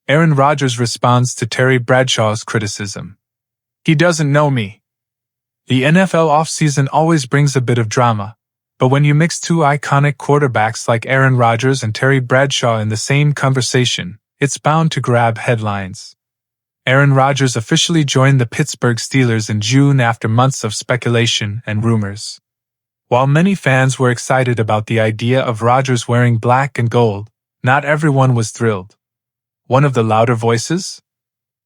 Aaron Rodgers responds to Terry Bradshaw's criticism. He doesn't know me. The NFL offseason always brings a bit of drama, but when you mix two iconic quarterbacks like Aaron Rodgers and Terry Bradshaw in the same conversation, it's bound to grab headlines. Aaron Rodgers officially joined the Pittsburgh Steelers in June after months of speculation and rumors. While many fans were excited about the idea of Rodgers wearing black and gold, not everyone was thrilled. One of the louder voices?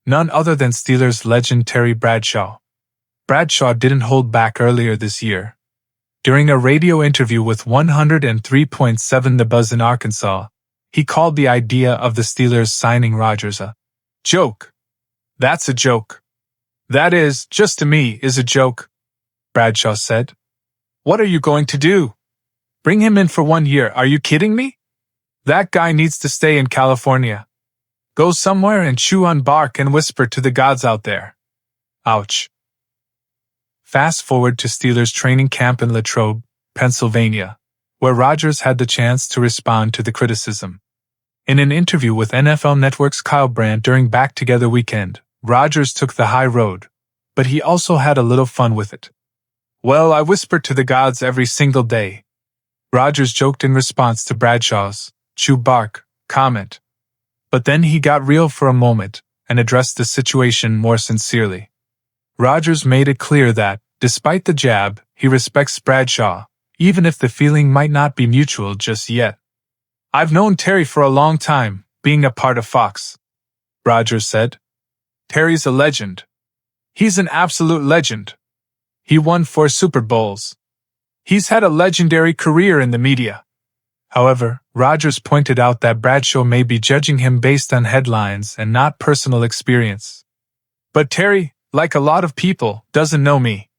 None other than Steelers legend Terry Bradshaw. Bradshaw didn't hold back earlier this year. During a radio interview with 103.7 The Buzz in Arkansas, he called the idea of the Steelers signing Rodgers a joke. That's a joke. That is, just to me, is a joke, Bradshaw said. What are you going to do? Bring him in for 1 year, are you kidding me? That guy needs to stay in California. Go somewhere and chew on bark and whisper to the gods out there. Ouch. Fast forward to Steelers training camp in Latrobe, Pennsylvania, where Rodgers had the chance to respond to the criticism. In an interview with NFL Network's Kyle Brandt during Back Together weekend, Rodgers took the high road, but he also had a little fun with it. Well, I whisper to the gods every single day. Rodgers joked in response to Bradshaw's chew bark comment. But then he got real for a moment and addressed the situation more sincerely. Rodgers made it clear that, despite the jab, he respects Bradshaw, even if the feeling might not be mutual just yet. I've known Terry for a long time, being a part of Fox, Rodgers said. Terry's a legend. He's an absolute legend. He won 4 Super Bowls. He's had a legendary career in the media. However, Rodgers pointed out that Bradshaw may be judging him based on headlines and not personal experience. But Terry, like a lot of people, doesn't know me.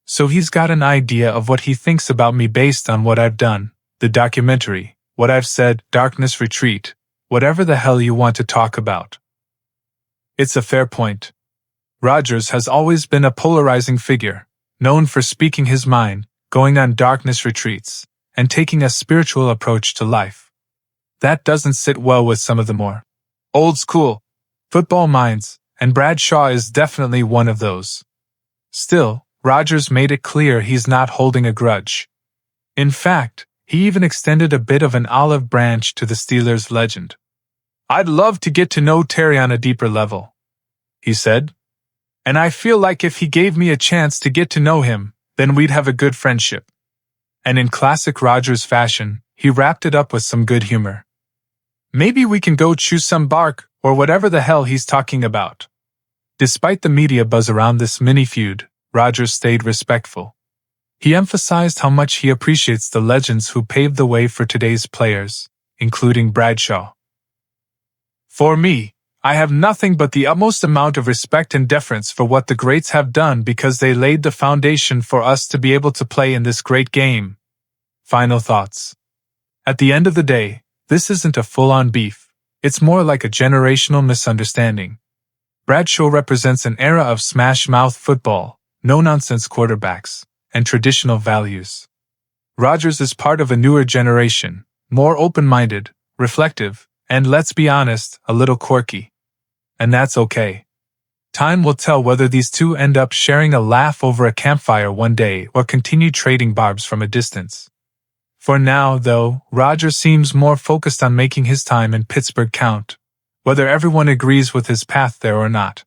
So he's got an idea of what he thinks about me based on what I've done, the documentary, what I've said, Darkness Retreat, whatever the hell you want to talk about. It's a fair point. Rodgers has always been a polarizing figure, known for speaking his mind, going on darkness retreats, and taking a spiritual approach to life. That doesn't sit well with some of the more old-school football minds, and Bradshaw is definitely one of those. Still, Rodgers made it clear he's not holding a grudge. In fact, he even extended a bit of an olive branch to the Steelers legend. I'd love to get to know Terry on a deeper level, he said. And I feel like if he gave me a chance to get to know him, then we'd have a good friendship. And in classic Rodgers fashion, he wrapped it up with some good humor. Maybe we can go chew some bark, or whatever the hell he's talking about. Despite the media buzz around this mini-feud, Rodgers stayed respectful. He emphasized how much he appreciates the legends who paved the way for today's players, including Bradshaw. For me, I have nothing but the utmost amount of respect and deference for what the greats have done because they laid the foundation for us to be able to play in this great game. Final thoughts. At the end of the day, this isn't a full-on beef. It's more like a generational misunderstanding. Bradshaw represents an era of smash-mouth football, no-nonsense quarterbacks, and traditional values. Rodgers is part of a newer generation, more open-minded, reflective, and let's be honest, a little quirky. And that's okay. Time will tell whether these two end up sharing a laugh over a campfire one day or continue trading barbs from a distance. For now, though, Rodgers seems more focused on making his time in Pittsburgh count, whether everyone agrees with his path there or not.